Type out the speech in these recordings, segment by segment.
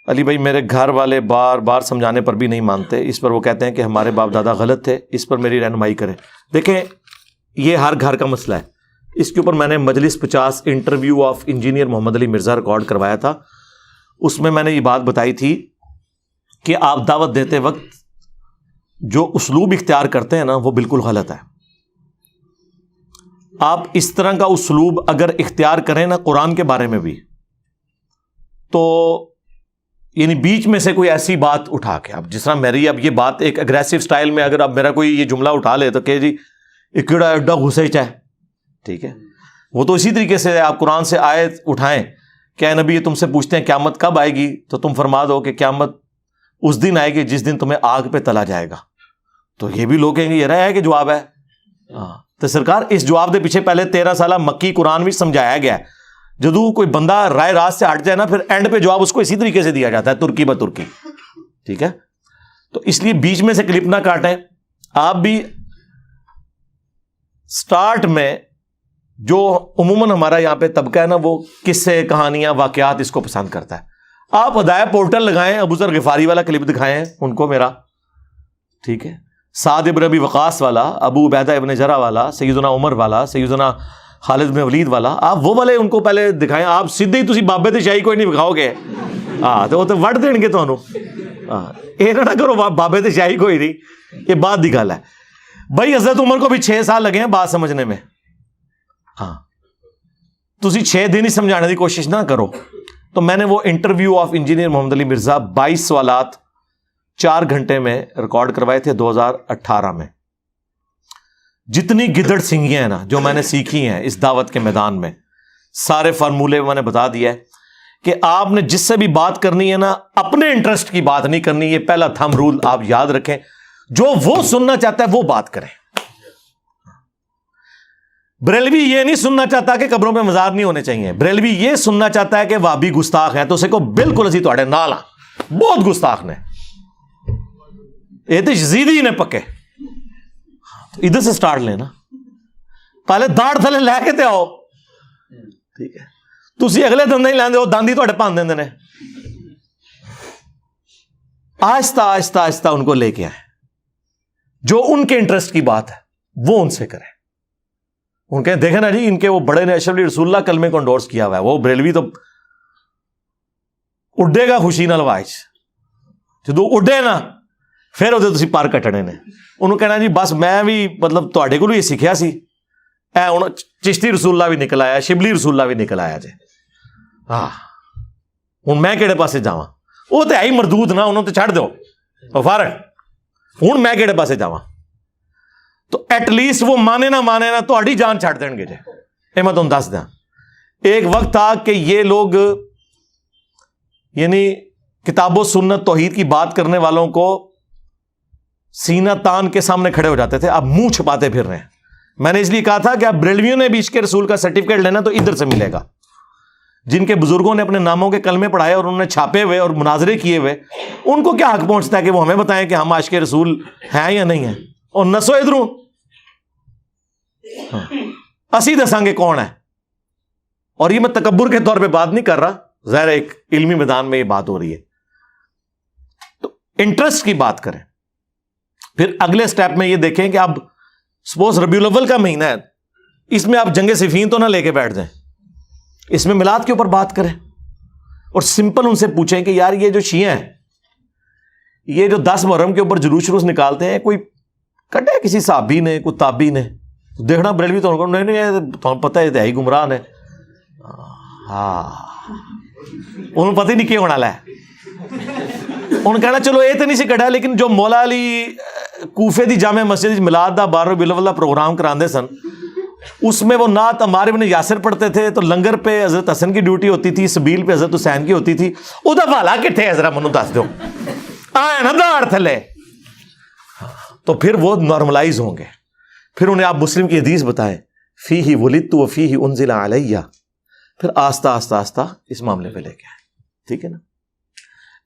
علی بھائی میرے گھر والے بار بار سمجھانے پر بھی نہیں مانتے، اس پر وہ کہتے ہیں کہ ہمارے باپ دادا غلط تھے، اس پر میری رہنمائی کریں۔ دیکھیں یہ ہر گھر کا مسئلہ ہے، اس کے اوپر میں نے مجلس 50 interview of engineer Muhammad Ali Mirza record کروایا تھا، اس میں نے یہ بات بتائی تھی کہ آپ دعوت دیتے وقت جو اسلوب اختیار کرتے ہیں نا وہ بالکل غلط ہے۔ آپ اس طرح کا اسلوب اگر اختیار کریں نا قرآن کے بارے میں بھی، تو یعنی بیچ میں سے کوئی ایسی بات اٹھا کے، اب جس طرح میری اب یہ بات ایک اگریسو سٹائل میں اگر اب میرا کوئی یہ جملہ اٹھا لے تو کہ جی اکڑا اڈا غصے چاہے، ٹھیک ہے، وہ تو اسی طریقے سے آپ قرآن سے آیت اٹھائیں کہ اے نبی یہ تم سے پوچھتے ہیں قیامت کب آئے گی، تو تم فرما دو کہ قیامت اس دن آئے گی جس دن تمہیں آگ پہ تلا جائے گا، تو یہ بھی لوگ کہیں گے یہ رہا ہے کہ جواب ہے۔ تو سرکار اس جواب دے پیچھے پہلے 13 سالہ مکی قرآن بھی سمجھایا گیا ہے، جدو کوئی بندہ رائے راست سے ہٹ جائے نا پھر اینڈ پہ جواب اس کو اسی طریقے سے دیا جاتا ہے، ترکی بترکی، ٹھیک ہے۔ تو اس لیے بیچ میں سے کلپ نہ کاٹیں، آپ بھی سٹارٹ میں جو عموماً ہمارا یہاں پہ طبقہ ہے نا وہ قصے کہانیاں واقعات اس کو پسند کرتا ہے، آپ ہدایہ پورٹل لگائیں، ابو ذر غفاری والا کلپ دکھائیں ان کو میرا، ٹھیک ہے، سعد ابن ابی وقاص والا، ابو عبیدہ ابن جرح والا، سیدنا عمر والا، سیدنا خالد بن ولید والا، آپ وہ والے ان کو پہلے دکھائیں، آپ سیدھے ہی تسی بابے تے شاہی کوئی نہیں دکھاؤ گے، تو وہ تو وڈ دین گے تانوں، یہ نہ کرو بابے تے شاہی کوئی نہیں، یہ بات دی گل ہے بھائی۔ حضرت عمر کو بھی 6 سال لگے ہیں بات سمجھنے میں، تسی 6 دن ہی سمجھانے کی کوشش نہ کرو۔ تو میں نے وہ انٹرویو آف انجینئر محمد علی مرزا 22 سوالات 4 گھنٹے میں ریکارڈ کروائے تھے 2018 میں۔ جتنی گدڑ سنگیاں ہیں نا جو میں نے سیکھی ہیں اس دعوت کے میدان میں، سارے فارمولے میں نے بتا دیا ہے کہ آپ نے جس سے بھی بات کرنی ہے نا اپنے انٹرسٹ کی بات نہیں کرنی، یہ پہلا تھم رول آپ یاد رکھیں، جو وہ سننا چاہتا ہے وہ بات کریں۔ بریلوی یہ نہیں سننا چاہتا کہ قبروں پہ مزار نہیں ہونے چاہیے، بریلوی یہ سننا چاہتا ہے کہ وہابی گستاخ ہیں، تو اسے کو بالکل اسی تواڈے نال ہاں، بہت گستاخ نے، یہ تو یزیدی نے پکے، ادھر سے سٹارٹ لینا، پہلے داڑ تھلے لے کے تے آؤ، ٹھیک ہے، تسی اگلے دندے ہی لیندے ہو، داندی تواڈے پان دیندے نے، آہستہ آہستہ آہستہ ان کو لے کے آئے، جو ان کے انٹرسٹ کی بات ہے وہ ان سے کریں، ان کے دیکھیں نا جی ان کے وہ بڑے نے اشرف علی رسول اللہ کلمے کو انڈورس کیا ہوا ہے، وہ بریلوی تو اڈے گا خوشی نال واج، جدو اڈے نا پھر وہ تسی پر کٹنے نے، انہوں کہنا جی بس میں بھی مطلب تواڈے کولوں یہ سیکھیا سی، اے ہن چشتی رسول اللہ بھی نکل آیا، شبلی رسول اللہ بھی نکل آیا جی، ہن میں کہڑے پاسے جاواں، وہ تو ہے ہی مردود نا، انہوں تو چھڑ دو فارغ، ہن میں کہڑے پاسے جاواں، تو ایٹ لیسٹ وہ مانے نہ تہاڈی جان چھڑ دین گے جی، یہ میں تمہیں دس دیں۔ ایک وقت تھا کہ یہ لوگ یعنی کتاب و سنت توحید کی بات کرنے والوں کو سینہ تان کے سامنے کھڑے ہو جاتے تھے، اب منہ چھپاتے پھر رہے ہیں۔ میں نے اس لیے کہا تھا کہ اب بریلویوں نے بھی عشق رسول کا سرٹیفکیٹ لینا تو ادھر سے ملے گا، جن کے بزرگوں نے اپنے ناموں کے کلمے پڑھائے اور انہوں نے چھاپے ہوئے اور مناظرے کیے ہوئے، ان کو کیا حق پہنچتا ہے کہ وہ ہمیں بتائیں کہ ہم عاشق رسول ہیں یا نہیں ہیں، اور نسو ادھروں اسی دساں گے کون ہے۔ اور یہ میں تکبر کے طور پہ بات نہیں کر رہا، ظاہر ایک علمی میدان میں یہ بات ہو رہی ہے، تو انٹرسٹ کی بات کریں۔ پھر اگلے سٹیپ میں یہ دیکھیں کہ اب سپوز ربیع الاول کا مہینہ ہے، اس میں آپ جنگ صفین تو نہ لے کے بیٹھ جائیں، اس میں میلاد کے اوپر بات کریں، اور سمپل ان سے پوچھیں کہ یار یہ جو شیعہ ہیں یہ جو 10 محرم کے اوپر جلوس نکالتے ہیں، کوئی کٹے کسی صحابی نے، کوئی تابعی نے، دیکھنا بریلوی تو نہیں پتہ ہے ہی گمراہ نے، انہوں پتہ ہی نہیں کیا ہونا ہے، انہوں کہنا چلو یہ تو نہیں سی کٹا، لیکن جو مولا علی کوفے دی جامع مسجد میلاد دا 12 ربیع الاول پروگرام کراندے سن، اس میں وہ نعت عمار بن یاسر پڑھتے تھے، تو لنگر پہ حضرت حسن کی ڈیوٹی ہوتی تھی، سبیل پہ حضرت حسین کی ہوتی تھی، وہ دا والا کتنے حضرت منو دس دو آئے نا داڑ تھلے، تو پھر وہ نارملائز ہوں گے۔ پھر انہیں آپ مسلم کی حدیث بتائیں، فیہ ولدت و فیہ انزل علیہ، پھر آہستہ آہستہ آہستہ اس معاملے پہ لے کے آئے، ٹھیک ہے نا۔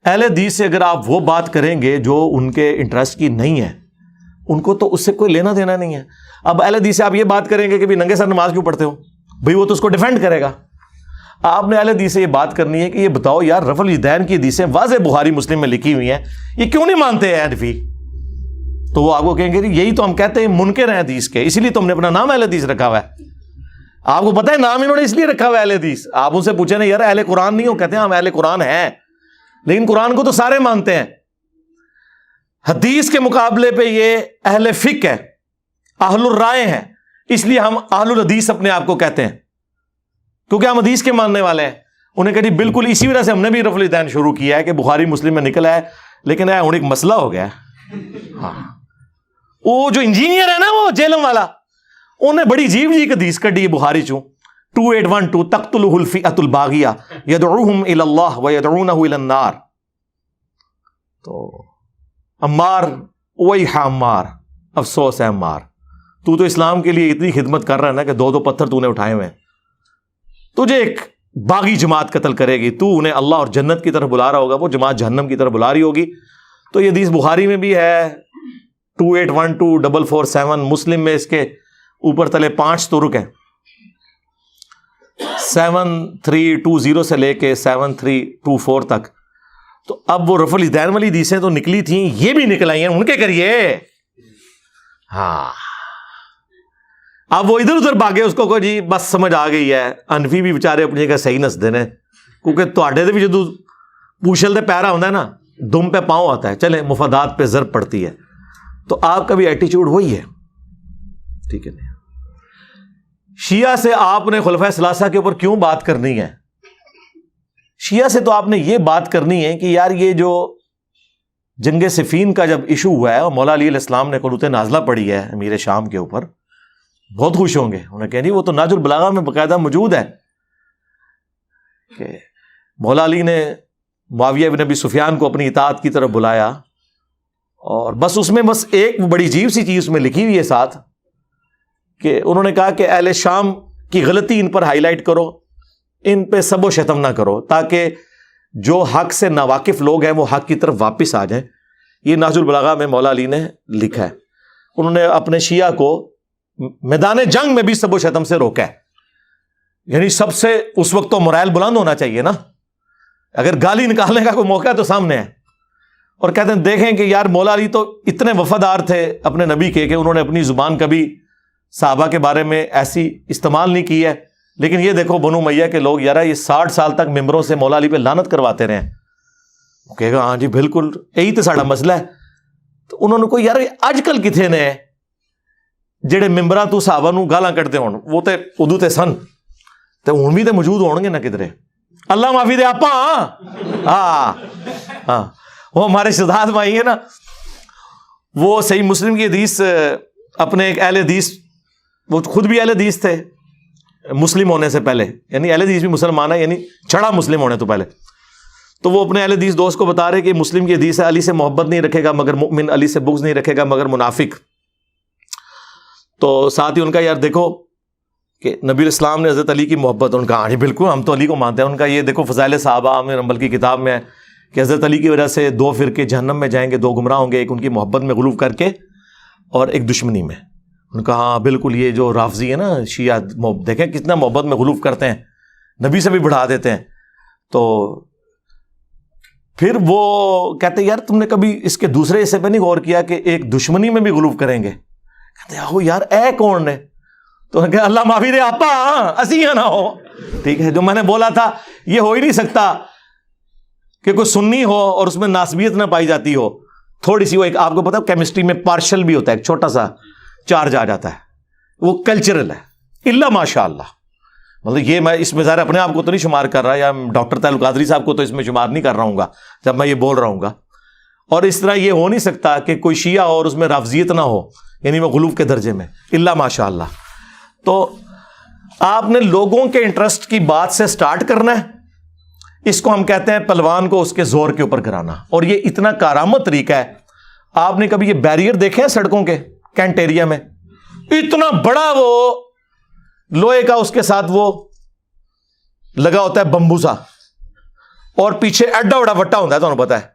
اہل حدیث سے اگر آپ وہ بات کریں گے جو ان کے انٹرسٹ کی نہیں ہے، ان کو تو اس سے کوئی لینا دینا نہیں ہے۔ اب اہل حدیث سے آپ یہ بات کریں گے کہ بھی ننگے سر نماز کیوں پڑھتے ہو، بھئی وہ تو اس کو ڈیفینڈ کرے گا۔ آپ نے اہل حدیث سے یہ بات کرنی ہے کہ یہ بتاؤ یار رفع الیدین کی حدیثیں واضح بخاری مسلم میں لکھی ہوئی ہیں، یہ کیوں نہیں مانتے ہیں حنفی؟ تو وہ آپ کو کہیں گے یہی تو ہم کہتے ہیں منکر ہیں حدیث کے، اسی لیے تو ہم نے اپنا نام اہل حدیث رکھا ہوا ہے۔ آپ کو پتہ ہے نام انہوں نے اس لیے رکھا ہوا ہے اہل حدیث۔ آپ ان سے پوچھیں نا یار اہل قرآن نہیں ہو؟ کہتے ہیں ہم اہل قرآن ہیں، لیکن قرآن کو تو سارے مانتے ہیں۔ حدیث کے مقابلے پہ یہ اہل فقہ ہے، اہل الرائے ہیں، اس لیے ہم اہل الحدیث اپنے آپ کو کہتے ہیں، کیونکہ ہم حدیث کے ماننے والے ہیں۔ انہیں کہا جی بالکل اسی وجہ سے ہم نے بھی رفع الیدین شروع کیا ہے کہ بخاری مسلم میں نکلا ہے، لیکن ہوں ایک مسئلہ ہو گیا ہے۔ ہاں وہ جو انجینئر ہے نا وہ جیلم والا، انہیں بڑی عجیب جی حدیث کڈی بخاری چوں 2812 تقتلہ الفئۃ الباغیہ یدعوہم الی اللہ ویدعونہ الی النار۔ تو عمار، ویح عمار، افسوس ہے عمار، تو اسلام کے لیے اتنی خدمت کر رہا ہے نا کہ 2 پتھر تو نے اٹھائے ہوئے ہیں، تجھے ایک باغی جماعت قتل کرے گی، تو انہیں اللہ اور جنت کی طرف بلا رہا ہوگا، وہ جماعت جہنم کی طرف بلا رہی ہوگی۔ تو یہ حدیث بخاری میں بھی ہے 2812-447، مسلم میں اس کے اوپر تلے 5 ترک ہیں، 7320 سے لے کے 7324 تک۔ تو اب وہ رفع الیدین والی حدیثیں تو نکلی تھیں، یہ بھی نکل آئی ہیں، ان کے کریے۔ ہاں اب وہ ادھر ادھر بھاگے، اس کو جی بس سمجھ آ گئی ہے۔ انفی بھی بیچارے اپنی جگہ صحیح نسدے نے، کیونکہ تواڈے دے بھی جدو پوچھل دے پیرا ہوتا ہے نا، دم پہ پاؤں آتا ہے، چلے مفادات پہ ضرب پڑتی ہے۔ تو آپ کا بھی ایٹیچیوڈ وہی ہے، ٹھیک ہے؟ شیعہ سے آپ نے خلفائے ثلاثہ کے اوپر کیوں بات کرنی ہے؟ شیعہ سے تو آپ نے یہ بات کرنی ہے کہ یار یہ جو جنگ صفین کا جب ایشو ہوا ہے اور مولا علی علیہ السلام نے قنوت نازلہ پڑھی ہے امیر شام کے اوپر، بہت خوش ہوں گے، انہیں کہیں جی وہ تو نہج البلاغہ میں باقاعدہ موجود ہے کہ مولا علی نے معاویہ بن ابی سفیان کو اپنی اطاعت کی طرف بلایا، اور بس اس میں بس ایک بڑی عجیب سی چیز میں لکھی ہوئی ہے ساتھ، کہ انہوں نے کہا کہ اہل شام کی غلطی ان پر ہائی لائٹ کرو، ان پہ سب و شتم نہ کرو، تاکہ جو حق سے ناواقف لوگ ہیں وہ حق کی طرف واپس آ جائیں۔ یہ نہج البلاغہ میں مولا علی نے لکھا ہے۔ انہوں نے اپنے شیعہ کو میدان جنگ میں بھی سب و شتم سے روکا ہے، یعنی سب سے اس وقت تو مرائل بلند ہونا چاہیے نا، اگر گالی نکالنے کا کوئی موقع ہے تو سامنے ہے، اور کہتے ہیں دیکھیں کہ یار مولا علی تو اتنے وفادار تھے اپنے نبی کے کہ انہوں نے اپنی زبان کبھی صحابہ کے بارے میں ایسی استعمال نہیں کی ہے، لیکن یہ دیکھو بنو امیہ کے لوگ یار یہ 60 سال تک ممبروں سے مولا علی پہ لعنت کرواتے رہے، وہ کہے گا ہاں جی بالکل یہی تو ساڈا مسئلہ ہے۔ تو انہوں نے کوئی یار اج کل کتنے نے جڑے ممبراں تو صحابہ نو گالاں کٹتے ہون، وہ تے ادو تے سن تے ہن بھی تے موجود ہون گے نہ کدھرے، اللہ معافی دے آپا۔ ہاں ہاں وہ ہمارے شہزاد بھائی ہیں نا، وہ صحیح مسلم کی حدیث اپنے ایک اہل حدیث، وہ خود بھی اہل حدیث تھے مسلم ہونے سے پہلے، یعنی اہل حدیث بھی مسلمان ہے، یعنی چھڑا مسلم ہونے تو پہلے، تو وہ اپنے اہل حدیث دوست کو بتا رہے کہ مسلم کی حدیث ہے علی سے محبت نہیں رکھے گا مگر مؤمن، علی سے بغض نہیں رکھے گا مگر منافق۔ تو ساتھ ہی ان کا یار دیکھو کہ نبی اسلام نے حضرت علی کی محبت، ان کا ہاں جی بالکل ہم تو علی کو مانتے ہیں، ان کا یہ دیکھو فضائل صحابہ عامر حنبل کی کتاب میں ہے کہ حضرت علی کی وجہ سے 2 فرقے جہنم میں جائیں گے، 2 گمراہ ہوں گے، ایک ان کی محبت میں غلو کر کے اور ایک دشمنی میں۔ ان کا ہاں بالکل یہ جو رافضی ہے نا شیعہ، دیکھیں کتنا محبت میں غلو کرتے ہیں، نبی سے بھی بڑھا دیتے ہیں۔ تو پھر وہ کہتے ہیں یار تم نے کبھی اس کے دوسرے حصے پہ نہیں غور کیا کہ ایک دشمنی میں بھی غلو کریں گے؟ کہتے ہیں آہو یار اے کون نے؟ تو کہ اللہ معافی دے آپا اسی نہ ہو، ٹھیک ہے؟ جو میں نے بولا تھا یہ ہو ہی نہیں سکتا کہ کوئی سنی ہو اور اس میں ناسبیت نہ پائی جاتی ہو، تھوڑی سی وہ ایک آپ کو پتا کیمسٹری میں پارشل بھی ہوتا ہے، ایک چھوٹا سا چارج آ جاتا ہے، وہ کلچرل ہے، الا ماشاء اللہ۔ مطلب یہ میں اس میں ظاہر اپنے آپ کو تو نہیں شمار کر رہا، یا ڈاکٹر تعلق قادری صاحب کو تو اس میں شمار نہیں کر رہا ہوں گا جب میں یہ بول رہا ہوں گا۔ اور اس طرح یہ ہو نہیں سکتا کہ کوئی شیعہ اور اس میں رافضیت نہ ہو، یعنی وہ غلو کے درجے میں، الا ماشاء اللہ۔ تو آپ نے لوگوں کے انٹرسٹ کی بات سے سٹارٹ کرنا ہے، اس کو ہم کہتے ہیں پلوان کو اس کے زور کے اوپر کرانا، اور یہ اتنا کارآمد طریقہ ہے۔ آپ نے کبھی یہ بیریئر دیکھے ہیں سڑکوں کے کینٹ ایریا میں؟ اتنا بڑا وہ لوہے کا اس کے ساتھ وہ لگا ہوتا ہے بمبو سا، اور پیچھے ایڈا بڑا وٹا ہوتا ہے، تو پتا ہے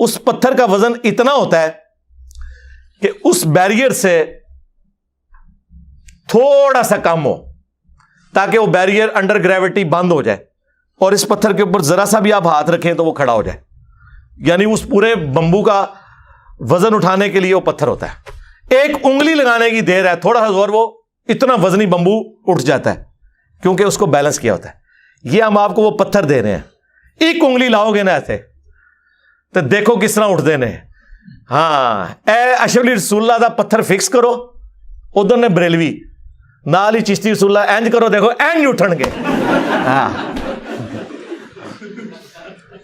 اس پتھر کا وزن اتنا ہوتا ہے کہ اس بیریئر سے تھوڑا سا کم ہو تاکہ وہ بیریئر انڈر گریوٹی بند ہو جائے اور اس پتھر کے اوپر ذرا سا بھی آپ ہاتھ رکھیں تو وہ کھڑا ہو جائے. یعنی اس پورے بمبو کا وزن اٹھانے کے لیے وہ پتھر ہوتا ہے. ایک انگلی لگانے کی دیر ہے, تھوڑا سا زور, وہ اتنا وزنی بمبو اٹھ جاتا ہے کیونکہ اس کو بیلنس کیا ہوتا ہے. یہ ہم آپ کو وہ پتھر دے رہے ہیں, ایک انگلی لاؤ گے نا ایسے تو دیکھو کس طرح اٹھ دینے. ہاں اے اشرف علی رسول اللہ دا پتھر فکس کرو, ادھر نے بریلوی نال ہی چشتی رسول اللہ اینج کرو, دیکھو اینج اٹھن گے. ہاں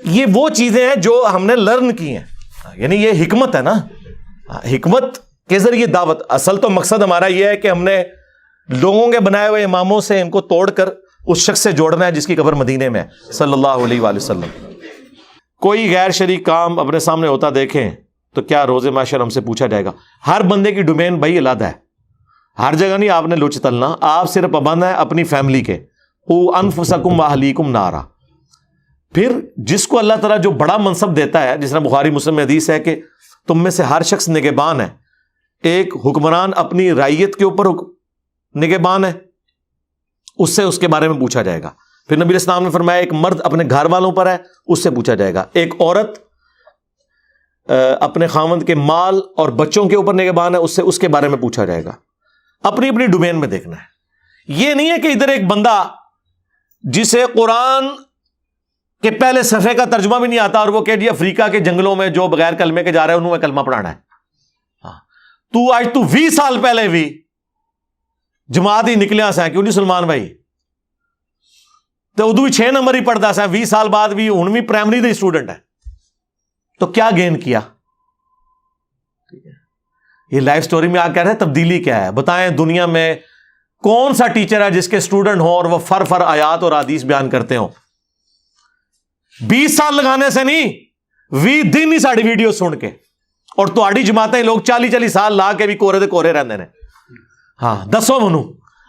یہ وہ چیزیں ہیں جو ہم نے لرن کی ہیں. یعنی یہ حکمت ہے نا, حکمت کے ذریعے دعوت. اصل تو مقصد ہمارا یہ ہے کہ ہم نے لوگوں کے بنائے ہوئے اماموں سے ان کو توڑ کر اس شخص سے جوڑنا ہے جس کی قبر مدینے میں ہے صلی اللہ علیہ وآلہ وسلم. کوئی غیر شرعی کام اپنے سامنے ہوتا دیکھیں تو کیا روز محشر ہم سے پوچھا جائے گا؟ ہر بندے کی ڈومین بھائی علیحدہ ہے, ہر جگہ نہیں آپ نے لچ تلنا. آپ صرف پابند ہیں اپنی فیملی کے. انفسکم واہلیکم نارا. پھر جس کو اللہ تعالیٰ جو بڑا منصب دیتا ہے, جس طرح بخاری مسلم میں حدیث ہے کہ تم میں سے ہر شخص نگہبان ہے. ایک حکمران اپنی رعیت کے اوپر نگہبان ہے, اس سے اس کے بارے میں پوچھا جائے گا. پھر نبی علیہ السلام نے فرمایا ایک مرد اپنے گھر والوں پر ہے, اس سے پوچھا جائے گا. ایک عورت اپنے خاوند کے مال اور بچوں کے اوپر نگہبان ہے, اس کے بارے میں پوچھا جائے گا. اپنی اپنی ڈومین میں دیکھنا ہے. یہ نہیں ہے کہ ادھر ایک بندہ جسے قرآن کے پہلے صفحے کا ترجمہ بھی نہیں آتا اور وہ کہ جی افریقہ کے جنگلوں میں جو بغیر کلمے کے جا رہے ہیں انہوں میں کلمہ پڑھانا ہے. تو آج 20 سال پہلے بھی جماعت ہی نکلیا سا کیوں نہیں سلمان بھائی, تو ادو بھی 6 نمبر ہی پڑھتا سا, 20 سال بعد بھی ہوں بھی پرائمری دے اسٹوڈنٹ ہے. تو کیا گین کیا؟ یہ لائف سٹوری میں آ کہہ رہے ہیں تبدیلی کیا ہے. بتائیں دنیا میں کون سا ٹیچر ہے جس کے اسٹوڈنٹ ہوں اور وہ فر آیات اور حدیث بیان کرتے ہوں؟ 20 سال لگانے سے نہیں, 20 دن ہی ساڑی ویڈیو سن کے. اور تہاڈی جماعتیں لوگ 40 سال لا کے بھی کورے دے کورے رہندے نے. ہاں دسو منو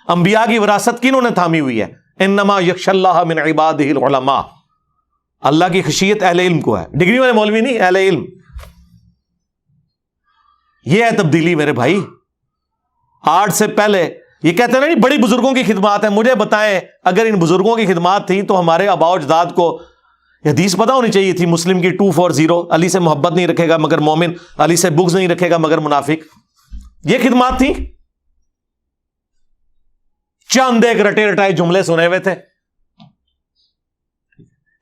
انبیاء کی وراثت کنہوں نے تھامی ہوئی ہے؟ انما یخشی اللہ من عبادہ العلماء. اللہ کی خشیت اہل علم کو ہے, ڈگری والے مولوی نہیں, اہل علم. یہ ہے تبدیلی میرے بھائی. آج سے پہلے یہ کہتے ہیں نا بڑی بزرگوں کی خدمات ہیں. مجھے بتائیں اگر ان بزرگوں کی خدمات تھیں تو ہمارے آباء و اجداد کو حدیث پتہ ہونی چاہیے تھی. مسلم کی 240 علی سے محبت نہیں رکھے گا مگر مومن, علی سے بغض نہیں رکھے گا مگر منافق. یہ خدمات تھیں. چند ایک رٹے رٹائے جملے سنے ہوئے تھے.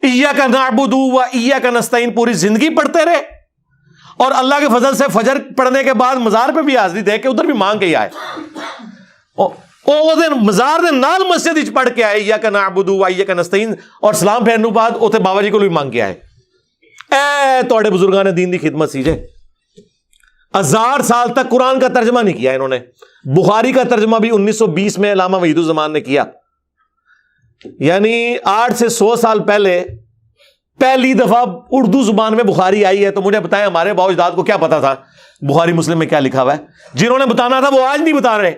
ایاک نعبد و ایاک نستعین پوری زندگی پڑھتے رہے, اور اللہ کے فضل سے فجر پڑھنے کے بعد مزار پہ بھی حاضری دے کے ادھر بھی مانگ کے آئے. مزار دے نال مسجد وچ پڑھ کے آئے ایاک نعبد و ایاک نستعین, اور سلام پھیرنے بعد اوتھے بابا جی کو بھی مانگ کے آئے. اے تواڈے بزرگان دین دی خدمت سی جے. 1000 سال تک قرآن کا ترجمہ نہیں کیا انہوں نے. بخاری کا ترجمہ بھی 1920 میں علامہ وحید الزمان نے کیا. یعنی 8 سے 100 سال پہلے پہلی دفعہ اردو زبان میں بخاری آئی ہے. تو مجھے بتائیں ہمارے باؤ اجداد کو کیا پتا تھا بخاری مسلم میں کیا لکھا ہوا ہے؟ جنہوں نے بتانا تھا وہ آج نہیں بتا رہے,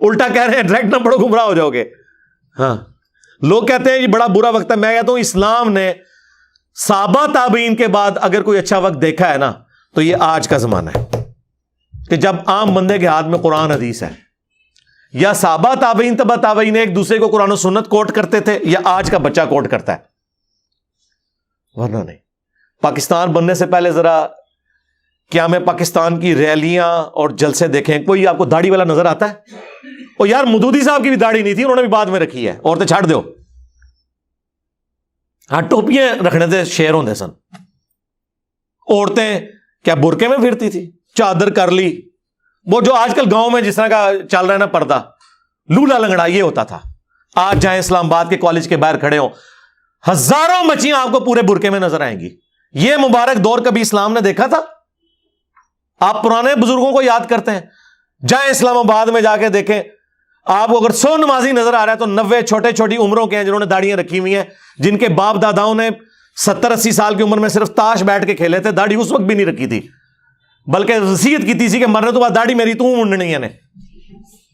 الٹا کہہ رہے ہیں ڈائریکٹ نہ پڑھو گمراہ ہو جاؤ گے. ہاں لوگ کہتے ہیں یہ بڑا برا وقت ہے. میں کہتا ہوں اسلام نے صحابہ تابعین کے بعد اگر کوئی اچھا وقت دیکھا ہے نا تو یہ آج کا زمانہ ہے کہ جب عام بندے کے ہاتھ میں قرآن حدیث ہے. یا صحابہ تابعین تبع تابعین ایک دوسرے کو قرآن و سنت کوٹ کرتے تھے, یا آج کا بچہ کوٹ کرتا ہے, ورنہ نہیں. پاکستان بننے سے پہلے ذرا قیام پاکستان کی ریلیاں اور جلسے دیکھیں. کوئی آپ کو داڑھی والا نظر آتا ہے؟ اور یار مودودی صاحب کی بھی داڑھی نہیں تھی, انہوں نے بھی بعد میں رکھی ہے. عورتیں چھاڑ دو. ہاں ٹوپیاں رکھنے سے شیر ہوندے سن. عورتیں کیا برقعے میں پھرتی تھی, چادر کر لی, وہ جو آج کل گاؤں میں جس طرح کا چل رہا ہے نا پردہ, لولا لنگڑا, یہ ہوتا تھا. آج جائیں اسلام آباد کے کالج کے باہر کھڑے ہوں, ہزاروں بچیاں آپ کو پورے برقعے میں نظر آئیں گی. یہ مبارک دور کبھی اسلام نے دیکھا تھا؟ آپ پرانے بزرگوں کو یاد کرتے ہیں, جائیں اسلام آباد میں جا کے دیکھیں. آپ کو اگر 100 نمازی نظر آ رہا ہے تو 90 چھوٹے چھوٹی عمروں کے ہیں جنہوں نے داڑیاں رکھی ہوئی ہیں, جن کے باپ داداؤں نے 70-80 سال کی عمر میں صرف تاش بیٹھ کے کھیلے تھے. داڑھی اس وقت بھی نہیں رکھی تھی, بلکہ وصیت کی تھی کہ مرنے تو بعد داڑھی میری تو منڈنی ہے نے.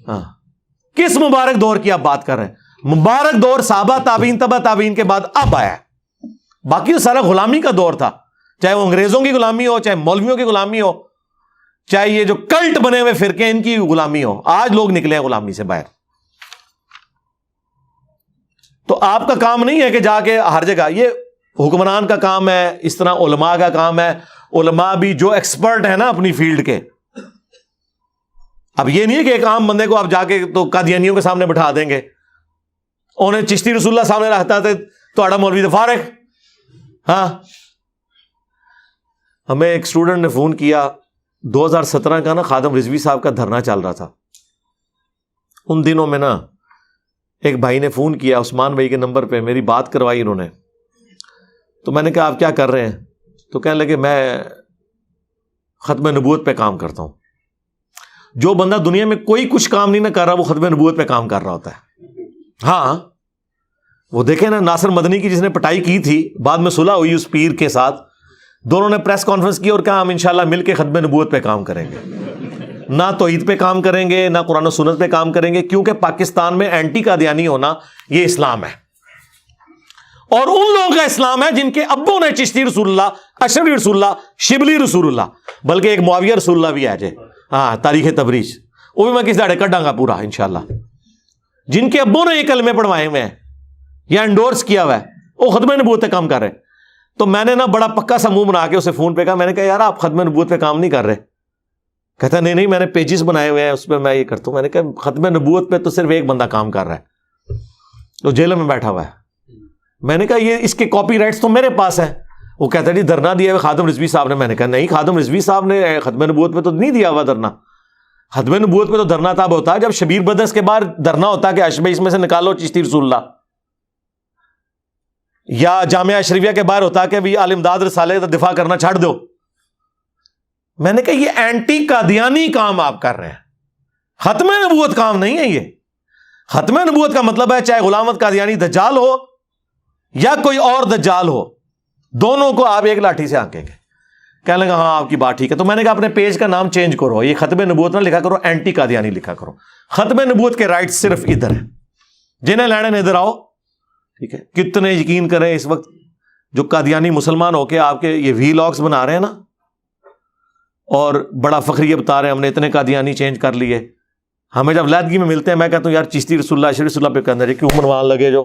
ہاں کس مبارک دور کی آپ بات کر رہے ہیں؟ مبارک دور صحابہ تابعین تبع تابعین کے بعد اب آیا ہے. باقی تو سارا غلامی کا دور تھا, چاہے وہ انگریزوں کی غلامی ہو, چاہے مولویوں کی غلامی ہو, چاہے یہ جو کلٹ بنے ہوئے فرقے ان کی غلامی ہو. آج لوگ نکلے ہیں غلامی سے باہر. تو آپ کا کام نہیں ہے کہ جا کے ہر جگہ، یہ حکمران کا کام ہے، اس طرح علماء کا کام ہے. علماء بھی جو ایکسپرٹ ہیں نا اپنی فیلڈ کے، اب یہ نہیں ہے کہ ایک عام بندے کو آپ جا کے تو قادیانیوں کے سامنے بٹھا دیں گے. انہیں چشتی رسول اللہ سامنے رہتا تھے تو آڑا مولوی فارغ. ہاں، ہمیں ایک اسٹوڈنٹ نے فون کیا 2017 کا نا، خادم رضوی صاحب کا دھرنا چل رہا تھا ان دنوں میں نا. ایک بھائی نے فون کیا عثمان بھائی کے نمبر پہ، میری بات کروائی انہوں نے. تو میں نے کہا آپ کیا کر رہے ہیں؟ تو کہنے لگے میں ختم نبوت پہ کام کرتا ہوں. جو بندہ دنیا میں کوئی کچھ کام نہیں نہ کر رہا وہ ختم نبوت پہ کام کر رہا ہوتا ہے. ہاں، وہ دیکھیں نا ناصر مدنی کی جس نے پٹائی کی تھی، بعد میں صلح ہوئی اس پیر کے ساتھ، دونوں نے پریس کانفرنس کی اور کہا ہم انشاءاللہ مل کے ختم نبوت پہ کام کریں گے، نہ توحید پہ کام کریں گے نہ قرآن و سنت پہ کام کریں گے، کیونکہ پاکستان میں اینٹی قادیانی ہونا یہ اسلام ہے. اور ان لوگوں کا اسلام ہے جن کے ابوں نے چشتی رسول اللہ، اشرفی رسول اللہ، شبلی رسول اللہ، بلکہ ایک معاویہ رسول اللہ بھی ہے جائے، ہاں، تاریخ تبریز، وہ بھی میں کس داڑے کٹاں گا پورا انشاءاللہ. جن کے ابوں نے یہ کلمے پڑھوائے ہوئے ہیں یا انڈورس کیا ہوا ہے، وہ ختم نبوت پہ کام کر رہے ہیں. تو میں نے نا بڑا پکا سا منہ بنا کے اسے فون پہ کہا، میں نے کہا یار آپ ختم نبوت پہ کام نہیں کر رہے. کہتا نہیں میں نے پیجز بنائے ہوئے ہیں اس پہ میں یہ کرتا ہوں. میں نے کہا ختم نبوت پہ تو صرف ایک بندہ کام کر رہا ہے، تو جیل میں بیٹھا ہوا ہے. میں نے کہا یہ اس کے کاپی رائٹس تو میرے پاس ہے. وہ کہتا جی دھرنا دیا ہوا خادم رضوی صاحب نے. میں نے کہا نہیں، خادم رضوی صاحب نے ختم نبوت پہ تو نہیں دیا ہوا دھرنا. ختم نبوت پہ تو دھرنا تب ہوتا ہے جب شبیر بدرس کے بعد دھرنا ہوتا ہے کہ اشبہ اس میں سے نکالو چشتی رسول اللہ، یا جامعہ اشرفیہ کے باہر ہوتا ہے کہ بھی عالم داد رسالے کا دفاع کرنا چھاڑ دو. میں نے کہا یہ اینٹی قادیانی کام آپ کر رہے ہیں، ختم نبوت کام نہیں ہے. یہ ختم نبوت کا مطلب ہے چاہے غلام احمد قادیانی دجال ہو یا کوئی اور دجال ہو، دونوں کو آپ ایک لاٹھی سے ہانکیں گے. کہنے لگا ہاں آپ کی بات ٹھیک ہے. تو میں نے کہا اپنے پیج کا نام چینج کرو، یہ ختم نبوت نہ لکھا کرو، اینٹی قادیانی لکھا کرو. ختم نبوت کے رائٹ صرف ادھر ہیں، جنہیں لینے ادھر آؤ. ٹھیک ہے، کتنے یقین کریں اس وقت جو قادیانی مسلمان ہو کے آپ کے یہ وی لاگس بنا رہے ہیں نا اور بڑا فخریہ بتا رہے ہیں ہم نے اتنے قادیانی چینج کر لیے. ہمیں جب علیحدگی میں ملتے ہیں میں کہتا ہوں یار چشتی رسول اللہ اشرفی رسول اللہ پہ کہنا جی کیوں منوان لگے جو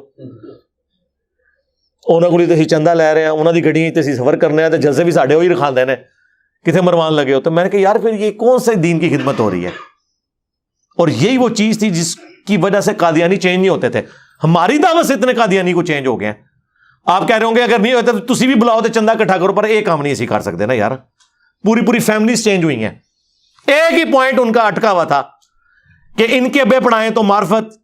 انہوں کو تے چندہ لے رہے ہیں، انہوں کی گڈیاں تے سفر کرنے ہیں تو جلسے بھی ساڈے وہی رکھا دینے کتنے مروان لگے ہو. تو میں نے کہا یار پھر یہ کون سے دین کی خدمت ہو رہی ہے؟ اور یہی وہ چیز تھی جس کی وجہ سے قادیانی چینج نہیں ہوتے تھے. ہماری دعوت سے اتنے قادیانی کو چینج ہو گئے ہیں. آپ کہہ رہے ہوں گے اگر نہیں ہوتا تو تسی بھی بلاؤ تو چندہ اکٹھا کرو، پر ایک کام نہیں اسی کر سکتے نا یار. پوری فیملیز چینج ہوئی ہیں. ایک ہی پوائنٹ ان کا اٹکا ہوا تھا کہ ان کے ابے پڑھائیں تو معرفت،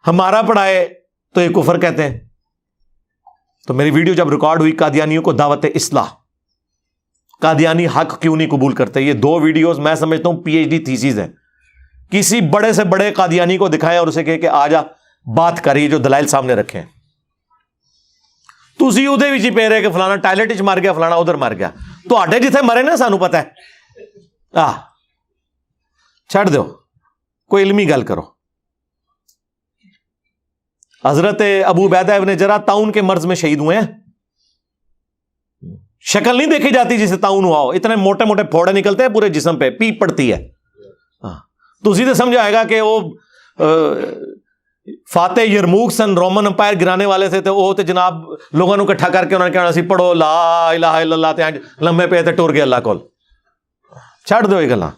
ہمارا پڑھائے تو یہ کفر کہتے ہیں. تو میری ویڈیو جب ریکارڈ ہوئی قادیانیوں کو دعوت اصلاح، قادیانی حق کیوں نہیں قبول کرتے، یہ 2 ویڈیوز میں سمجھتا ہوں PhD تھیسیز ہیں. کسی بڑے سے بڑے قادیانی کو دکھائیں اور اسے کہے کہ آ جا بات کریے جو دلائل سامنے رکھیں. تسی ادھے بھی پی رہے کہ فلانا ٹائلٹ وچ مر گیا، فلانا ادھر مر گیا. تو آڈے جتھے مرے نا سانو پتہ ہے. چھڑ دو، کوئی علمی گل کرو. حضرت ابو عبیدہ ابن جراح طاعون کے مرض میں شہید ہوئے ہیں. شکل نہیں دیکھی جاتی جسے طاعون ہوا ہو، اتنے موٹے موٹے پھوڑے نکلتے ہیں پورے جسم پہ، پیپ پڑتی ہے. تو اسی سے سمجھ آئے گا کہ وہ فاتح یرموک سن رومن امپائر گرانے والے تھے، تو وہ تے جناب لوگوں کو اکٹھا کر کے انہوں نے کہنا سی پڑھو لا الہ الا اللہ، تے لمبے پہ تے ٹر گئے اللہ کول. چھڑ دو یہ گلاں.